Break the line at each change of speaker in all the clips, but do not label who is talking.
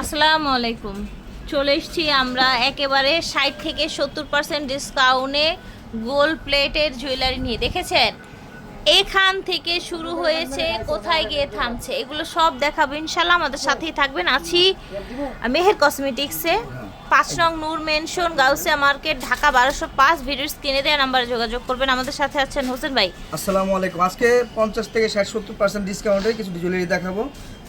আসসালামু আলাইকুম। চলে এসেছি আমরা একেবারে 60 থেকে 70% ডিসকাউন্টে গোল্ড প্লেটের জুয়েলারি নিয়ে। দেখেছেন এখান থেকে শুরু হয়েছে, কোথায় গিয়ে থামছে, এগুলো সব দেখাবো ইনশাল্লাহ। আমাদের সাথেই থাকবেন। আছি মেহের কসমেটিক্সে, 5 নং নূর মেনশন, গাউসিয়া মার্কেট, ঢাকা 1205। ভিডিওর স্ক্রিনে দেওয়া নাম্বারে যোগাযোগ করবেন। আমাদের সাথে আছেন হোসেন ভাই।
আসসালামু আলাইকুম। আজকে 50 থেকে 60-70% ডিসকাউন্টে কিছু জুয়েলারি দেখাবো।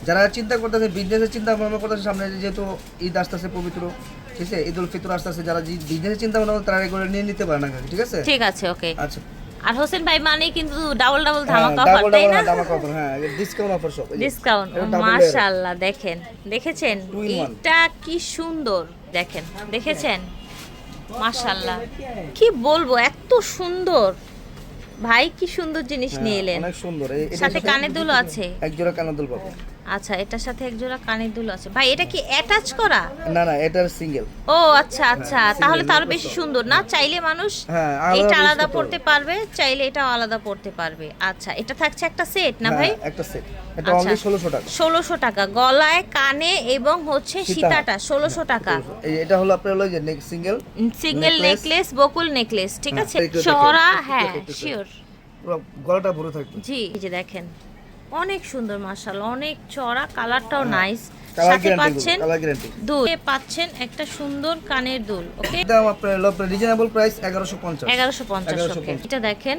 যারা চিন্তা করতেছে, বিজনেসের চিন্তা ভাবনা করতেছে, সামনে যেহেতু ঈদ আসতেছে পবিত্র, ঠিক আছে, ঈদ উল ফিতর আসতেছে, যারা বিজনেসের চিন্তা ভাবনা তারা এগুলো নিয়ে নিতে পারে না, ঠিক আছে?
ঠিক আছে, ওকে।
আচ্ছা,
আর হোসেন ভাই মানে কিন্তু ডাবল ধামাকা অফার, তাই না?
ধামাকা অফার, হ্যাঁ, ডিসকাউন্ট অফার সব।
ডিসকাউন্ট, মাশাআল্লাহ। দেখেছেন এটা কি সুন্দর, দেখেছেন মাশাআল্লাহ। কি বলবো, এত সুন্দর ভাই, কি সুন্দর জিনিস নিয়ে এলেন।
অনেক সুন্দর।
সাথে কানের দুল আছে,
এক জোড়া কানের দুল পাবো।
আচ্ছা, এটার সাথে এক জোড়া কানের দুল আছে। ভাই এটা কি অ্যাটাচ করা?
না না, এটার সিঙ্গেল।
ও আচ্ছা, তাহলে তো আরো বেশি সুন্দর না? চাইলে মানুষ এটা আলাদা পড়তে পারবে, চাইলে এটাও আলাদা পড়তে পারবে। আচ্ছা, এটা থাকছে একটা সেট না ভাই?
একটা সেট। এটা অনলি 1600 টাকা।
1600 টাকা, গলায়, কানে এবং হচ্ছে সীতাটা 1600 টাকা।
এটা হলো আপনার হলো যে
সিঙ্গেল নেকলেস, বকুল নেকলেস, ঠিক আছে, চওড়া, হ্যাঁ শিওর,
পুরো গলাটা ভরে থাকবে।
জি, এই যে দেখেন অনেক সুন্দর মাশাআল্লাহ, অনেক চওড়া, কালারটাও নাইস।
কালার
সাথে
গ্যারান্টি, কালার গ্যারান্টি।
দুল পাচ্ছেন, একটা সুন্দর কানের দুল, ওকে।
দাম আপনার হলো রিজনেবল প্রাইস 1150।
1150, ওকে। এটা দেখেন,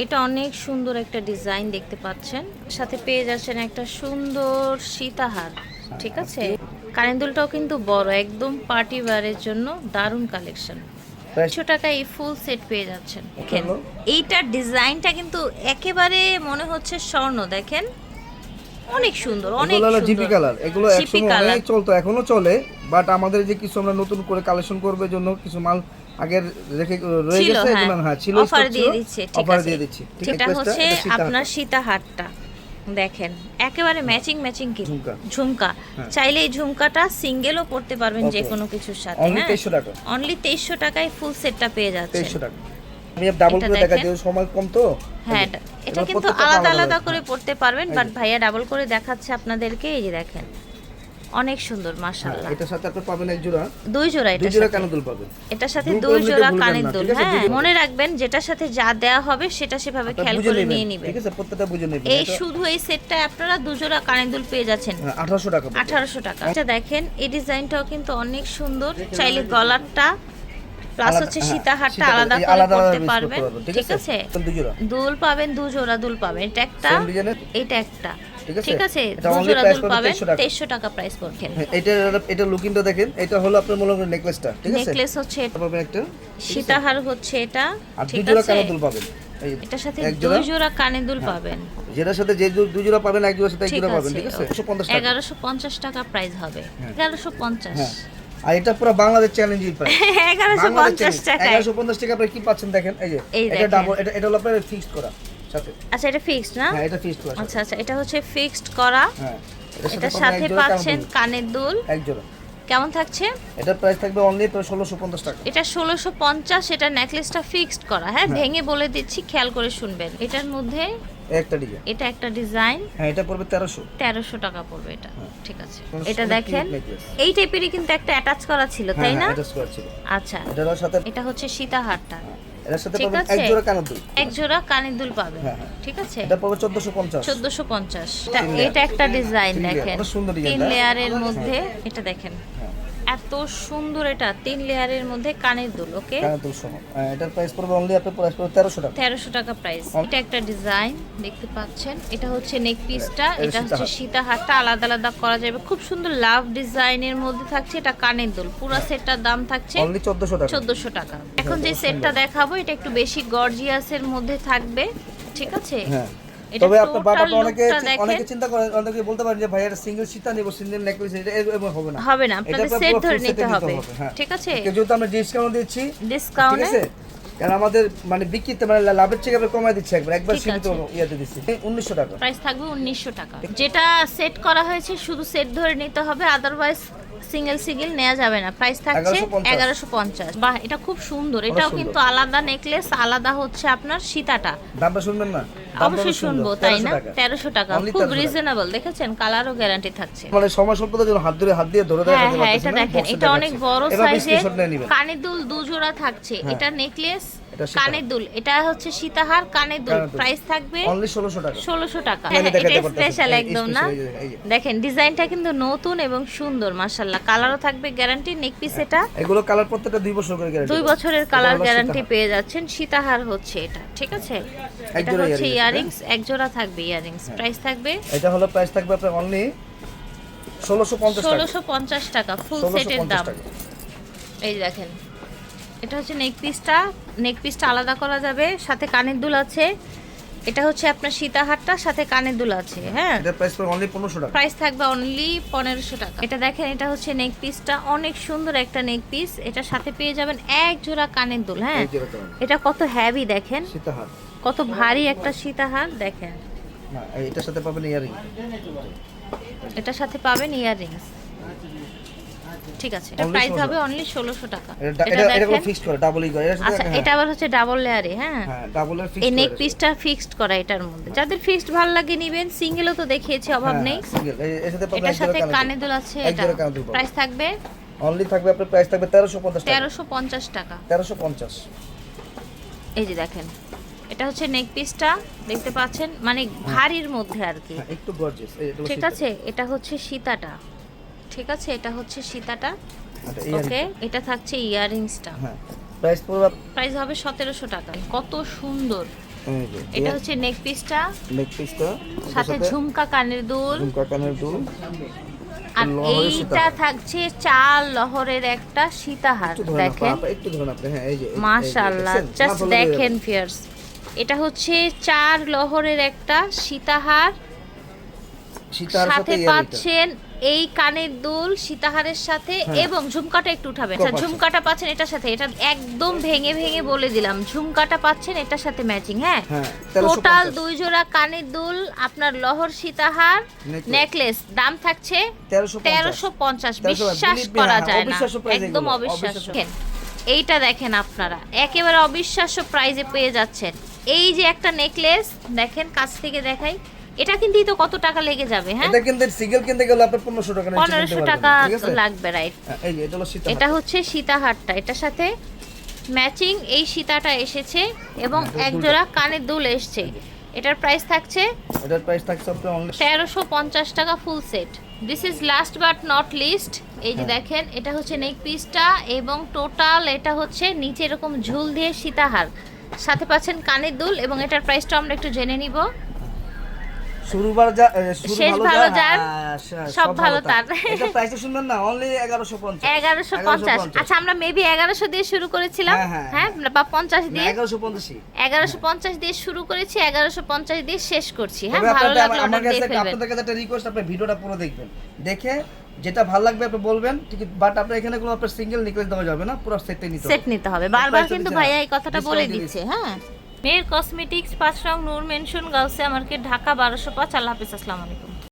এটা অনেক সুন্দর একটা ডিজাইন দেখতে পাচ্ছেন। সাথে পেয়ে যাচ্ছেন একটা সুন্দর সীতাহার, ঠিক আছে। কানের দুলটাও কিন্তু বড়, একদম পার্টি ওয়্যারের জন্য দারুণ কালেকশন। 100 টাকায় এই ফুল সেট পেয়ে যাচ্ছেন। দেখেন এইটার ডিজাইনটা কিন্তু একেবারে মনে হচ্ছে স্বর্ণ। দেখেন অনেক সুন্দর, অনেক সুন্দর
জিপি কালার। এগুলো একসময় অনেক চলতো, এখনো চলে, বাট আমাদের যে কিছু আমরা নতুন করে কালেকশন করবে জন্য কিছু মাল আগের রেখে রয়ে গেছে, এগুলো হ্যাঁ ছিল,
অফার দিয়ে দিচ্ছে, ঠিক আছে।
ঠিক আছে,
এটা হচ্ছে আপনার সীতাহারটা, দেখেন একেবারে ম্যাচিং কি ঝুমকা। চাইলে এই ঝুমকাটা সিঙ্গেলও পড়তে পারবেন যে কোনো কিছুর সাথে।
অনলি 2300 টাকা।
অনলি 2300 টাকায় ফুল সেটটা পেয়ে যাচ্ছে।
2300 টাকা। আমি ডাবল করে দেখা দিই, সময় কম তো।
হ্যাঁ, এটা কিন্তু আলাদা করে পড়তে পারবেন, বাট ভাইয়া ডাবল করে দেখাচ্ছে আপনাদেরকে। এই যে দেখেন অনেক সুন্দর মাশাআল্লাহ।
এটার সাথে আপনি পাবেন এক জোড়া,
দুই জোড়া,
দুই জোড়া কানের দুল পাবেন।
এটার সাথে দুই জোড়া কানের দুল। হ্যাঁ, মনে রাখবেন যেটার সাথে যা দেয়া হবে সেটা সেভাবে খেয়াল করে নিয়ে নেবেন,
ঠিক আছে, প্রত্যেকটা বুঝে নেবেন।
এই শুধু এই সেটটা আপনারা দুই জোড়া কানের দুল পেয়ে যাচ্ছেন
1800 টাকা।
1800 টাকা। এটা দেখেন, এই ডিজাইনটাও কিন্তু অনেক সুন্দর। চাইলে গলারটা প্লাস হচ্ছে সীতাহারটা আলাদা করে পড়তে পারবেন, ঠিক আছে। দুল পাবেন, দুই জোড়া দুল পাবেন। এটা একটা, এটা একটা, ঠিক আছে। দুই জোড়া দুল পাবেন 2300 টাকা প্রাইস করছেন।
এটা লুকিংটা দেখেন, এটা হলো আপনার মূলত নেকলেসটা, ঠিক আছে।
নেকলেস হচ্ছে এটা
পাবেন একটা,
সীতাহার হচ্ছে এটা,
ঠিক আছে। দুই জোড়া কানের দুল পাবেন,
এটার সাথে দুই জোড়া কানের দুল পাবেন।
যেটার সাথে যে দুই জোড়া পাবেন, এক জোড়ার সাথে এক জোড়া পাবেন, ঠিক আছে।
1150 টাকা প্রাইস হবে। 1150।
আর এটা পুরো বাংলাদেশ চ্যালেঞ্জিং প্রাইস।
1150 টাকা।
1150 টাকা আপনি কি পাচ্ছেন দেখেন, এই যে এটা ডাবল, এটা হলো আপনার ফিক্সড করা সাথে।
আচ্ছা, এটা ফিক্সড না?
হ্যাঁ, এটা ফিক্সড করা।
আচ্ছা, এটা হচ্ছে ফিক্সড করা।
হ্যাঁ,
এটার সাথে পাচ্ছেন কানের দুল,
এক জোড়া।
কেমন থাকছে?
এটা প্রাইস থাকবে অনলি 1650 টাকা।
এটা 1650। এটা নেকলেসটা ফিক্সড করা, হ্যাঁ, ভেঙে বলে দিচ্ছি, খেয়াল করে শুনবেন। এটার মধ্যে
একটা ডিজাইন,
এটা একটা ডিজাইন,
হ্যাঁ, এটা পড়বে
1300 টাকা পড়বে এটা, ঠিক আছে। এটা দেখেন এই টাইপেরই কিন্তু একটা অ্যাটাচ করা ছিল, তাই না?
অ্যাটাচ করা ছিল।
আচ্ছা,
এটার সাথে
এটা হচ্ছে সীতাহারটা,
এর সাথে পাবেন এক জোড়া কানের দুল,
এক জোড়া কানের দুল পাবেন, ঠিক আছে।
এটা পড়বে 1450।
1450। এটা একটা ডিজাইন দেখেন, 3 লেয়ারের মধ্যে। এটা দেখেন এত সুন্দর, এটা 3 লেয়ারের মধ্যে কানের দুল, ওকে।
কানের দুল সহ এটার প্রাইস পড়বে অনলি আপনার প্রাইস পড়বে 1300 টাকা।
1300 টাকা প্রাইস। এটা একটা ডিজাইন দেখতে পাচ্ছেন, এটা হচ্ছে নেক পিসটা, এটা হচ্ছে সীতাহারটা আলাদা করা যাবে। খুব সুন্দর লাভ ডিজাইনের মধ্যে থাকছে। এটা কানের দুল, পুরো সেটটার দাম থাকছে
অনলি 1400 টাকা।
1400 টাকা। এখন যে সেটটা দেখাবো এটা একটু বেশি গর্জিয়াসের মধ্যে থাকবে, ঠিক আছে।
হ্যাঁ, তবে আপনার বাটাটা অনেকে চিন্তা করে, অনেকে বলতে পারেন যে ভাই এটা সিঙ্গেল সীতা নেব, সিঙ্গেল নেকলেস, এটা এরকম হবে না,
হবে না, আপনাদের সেট ধরে নিতে হবে, ঠিক আছে।
যেহেতু আমরা ডিসকাউন্ট দিচ্ছি,
ডিসকাউন্ট,
ঠিক আছে, কারণ আমাদের মানে বিক্রিতে মানে লাভের চেয়ে আমরা কমাই দিচ্ছি, একবার সীমিত ইয়াতে দিচ্ছি। 1900 টাকা
প্রাইস থাকবে, 1900 টাকা। যেটা সেট করা হয়েছে শুধু সেট ধরে নিতে হবে, আদারওয়াইজ সিঙ্গেল নেওয়া যাবে না। প্রাইস থাকছে 1150। বাহ, এটা খুব সুন্দর। এটাও কিন্তু আলাদা নেকলেস, আলাদা হচ্ছে আপনার সীতাটা।
দামটা শুনবেন না? দাম
অবশ্যই
কত
শুনবো,
সুন্দর,
তাই না?
1300 টাকা।
1300 টাকা,
Only
খুব
1300 টাকা।
রিজনেবল। দেখেছেন কালারও গ্যারান্টি থাকছে।
মানে সময় স্বল্পতার জন্য হাত দিয়ে ধরে
হ্যাঁ
দেখাতে
হ্যাঁ,
পারতেছি
এটা
না,
দেখেন,
box এ
এটা অনেক
দেখাচ্ছি।
বড়
এবার
সাইজের
স্ক্রিনশট নিয়ে নিবেন।
কানের দুল 2 জোড়া থাকছে।
হ্যাঁ।
এটা নেকলেস,
এটা সীতাহার।
কানের দুল, এটা হচ্ছে সীতাহার, কানের দুল।
কানের দুল।
প্রাইস থাকবে
অনলি 1600 টাকা।
1600 টাকা।
মানে
হ্যাঁ,
দেখাতে
এটা
পারতেছি।
স্পেশাল
এই
একদম না?
special, এই যে।
দেখেন ডিজাইনটা কিন্তু নতুন এবং সুন্দর মাশাআল্লাহ। কালারও থাকবে গ্যারান্টি। নেক পিস এটা
এগুলো কালার প্রত্যেকটা 2 বছর করে গ্যারান্টি।
2 বছরের কালার গ্যারান্টি পেয়ে যাচ্ছেন। সীতাহার হচ্ছে এটা, ঠিক আছে? এটা
জোড়া
হচ্ছে
earrings,
ইয়ারিংস, এক জোড়া থাকবে ইয়ারিংস। প্রাইস থাকবে
এটা হলো প্রাইস থাকবে আপনার অনলি 1650 টাকা।
1650 টাকা ফুল সেটের
1650
দাম।
টাকা।
এই যে দেখেন, এটা হচ্ছে নেক পিসটা আলাদা করা যাবে, সাথে কানের দুল আছে। এটা হচ্ছে আপনার সীতাহারটা, সাথে কানের দুল আছে। হ্যাঁ,
এটা প্রাইস পড়বে অনলি 1500 টাকা।
প্রাইস থাকবে অনলি 1500 টাকা। এটা দেখেন, এটা হচ্ছে নেক পিসটা, অনেক সুন্দর একটা নেক পিস। এটার সাথে পেয়ে যাবেন এক জোড়া কানের দুল। হ্যাঁ,
এই যেটা তোমার
এটা কত হেভি দেখেন,
সীতাহার।
কত ভারী একটা সীতাহার দেখেন।
না, এটার সাথে পাবেন ইয়ারিং।
এটার সাথে পাবেন ইয়াররিংস। ঠিক আছে, এটা
Only
প্রাইস
1600
হবে অনলি 1600 টাকা।
এটা
এটা
এটা কোনো
দেখেন,
ফিক্সড করে ডাবলই করে এর সাথে।
আচ্ছা এটা আবার হচ্ছে ডাবল লেয়ারে। হ্যাঁ,
হ্যাঁ, ডাবলের
এই
ফিক্সড
নেক পিসটা ফিক্সড করা এটার মধ্যে। যাদের ফিক্সড ভালো লাগে নিবেন, সিঙ্গেলও তো দেখিয়েছি, অভাব নেই।
সিঙ্গেল এর সাথে পাবেন
এটার
এক
সাথে
জোড়া
কানে দুল আছে।
এক
এটা
জোড়া কানের দুল পাবেন।
প্রাইস থাকবে
অনলি থাকবে আপনার প্রাইস থাকবে 1350 টাকা।
1350 টাকা।
1350।
এই যে দেখেন, এটা হচ্ছে নেক পিসটা, দেখতে পাচ্ছেন, মানে ভারীর মধ্যে আর কি।
হ্যাঁ, একটু গর্জিয়াস। এই এটা
ঠিক আছে, এটা হচ্ছে সীতাটা। ঠিক আছে, এটা হচ্ছে সীতাটা।
আচ্ছা,
ওকে, এটা থাকছে ইয়াররিংসটা।
হ্যাঁ, প্রাইস পড়বে
প্রাইস হবে 1700 টাকা। কত সুন্দর।
এই যে
এটা হচ্ছে নেক পিসটা,
নেক পিসটা
সাথে ঝুমকা কানের দুল।
ঝুমকা কানের দুল।
আর
লহরের
এইটা
সীতাহার।
থাকছে 4 লহরের একটা সীতাহার।
একটু ধরুন
দেখেন
একটু ধরুন আপনি। হ্যাঁ, এই যে
মাশাআল্লাহ, জাস্ট দেখেন ফিয়ার্স। এটা হচ্ছে 4 লহরের একটা সীতাহার,
সীতাহার
সাথে
সাথে
পাচ্ছেন এই কানের দুল সীতাহারের সাথে,
হ্যাঁ।
এবং ঝুমকাটা একটু উঠাবেন। আচ্ছা,
পাচ্ছেন।
ঝুমকাটা পাচ্ছেন এটার সাথে। এটা একদম ভেঙে ভেঙে বলে দিলাম, ঝুমকাটা পাচ্ছেন এটার সাথে ম্যাচিং। হ্যাঁ,
হ্যাঁ,
টোটাল
1350
2 জোড়া কানের দুল, আপনার লহর সীতাহার নেকলেস, দাম থাকছে 1350। বিশ্বাস করা যায় না, একদম অবিশ্বাস্য। এইটা দেখেন আপনারা, একেবারে অবিশ্বাস্য প্রাইজে পেয়ে যাচ্ছেন। এই যে একটা নেকলেস দেখেন, কাছ থেকে দেখাই, এটা কিনতেই তো কত টাকা লেগে যাবে। হ্যাঁ,
এটা কিন্তু সিঙ্গেল কিনতে গেলে আপনার 1500 টাকা নিচে কিনতে
1500
পারবেন
টাকা
না, ঠিক আছে?
লাগবে, রাইট?
হ্যাঁ, এই যে এটা হলো সীতাহার।
এটা হচ্ছে সীতাহারটা, এটার সাথে ম্যাচিং এই সীতাটা এসেছে, এবং এক জোড়া কানের দুল এসছে। এটার প্রাইস থাকছে
এটার প্রাইস থাকছে আপনার অনলি
1350 টাকা full set. This is last but not list. এই যে দেখেন, এটা হচ্ছে নেক পিসটা, এবং টোটাল এটা হচ্ছে নিচে এরকম ঝুল দিয়ে সীতাহার, সাথে পাচ্ছেন কানের দুল, এবং এটার প্রাইসটা আমরা একটু জেনে নিব।
শুরু
শেষ ভালো যার, সব ভালো তার।
এটা প্রাইসটা শুনবেন না, অনলি 1150।
1150। আচ্ছা, আমরা মেবি 1100 দিয়ে শুরু করেছিলাম।
হ্যাঁ,
হ্যাঁ, বা 50 দিয়ে।
1150।
1150 দিয়ে শুরু করেছি, 1150 দিয়ে শেষ করছি। হ্যাঁ,
তবে
ভালো লাগলো
আমার
অর্ডার দিয়ে
কাছে
ফেলবেন।
আপনাদের কাছে একটা রিকোয়েস্ট, আপনি ভিডিওটা পুরো দেখবেন, দেখে যেটা ভালো লাগবে আপনি বলবেন, ঠিক। বাট আপনার এখানে কোনো আপনার সিঙ্গেল নেকলেস দেওয়া যাবে না, পুরো সেটটাই নিতে
সেট
হবে।
নিতে হবে। বারবার
price
কিন্তু
দিচ্ছে
ভাইয়া
না।
এই কথাটা
Discount
বলে
দিয়ে
দিচ্ছে। হ্যাঁ, মেয়ের কসমেটিক্স, 5 নং নূর মেনশন, গাউসিয়া মার্কেট, ঢাকা 1205। আল্লাহ হাফেজ, আসসালামু আলাইকুম।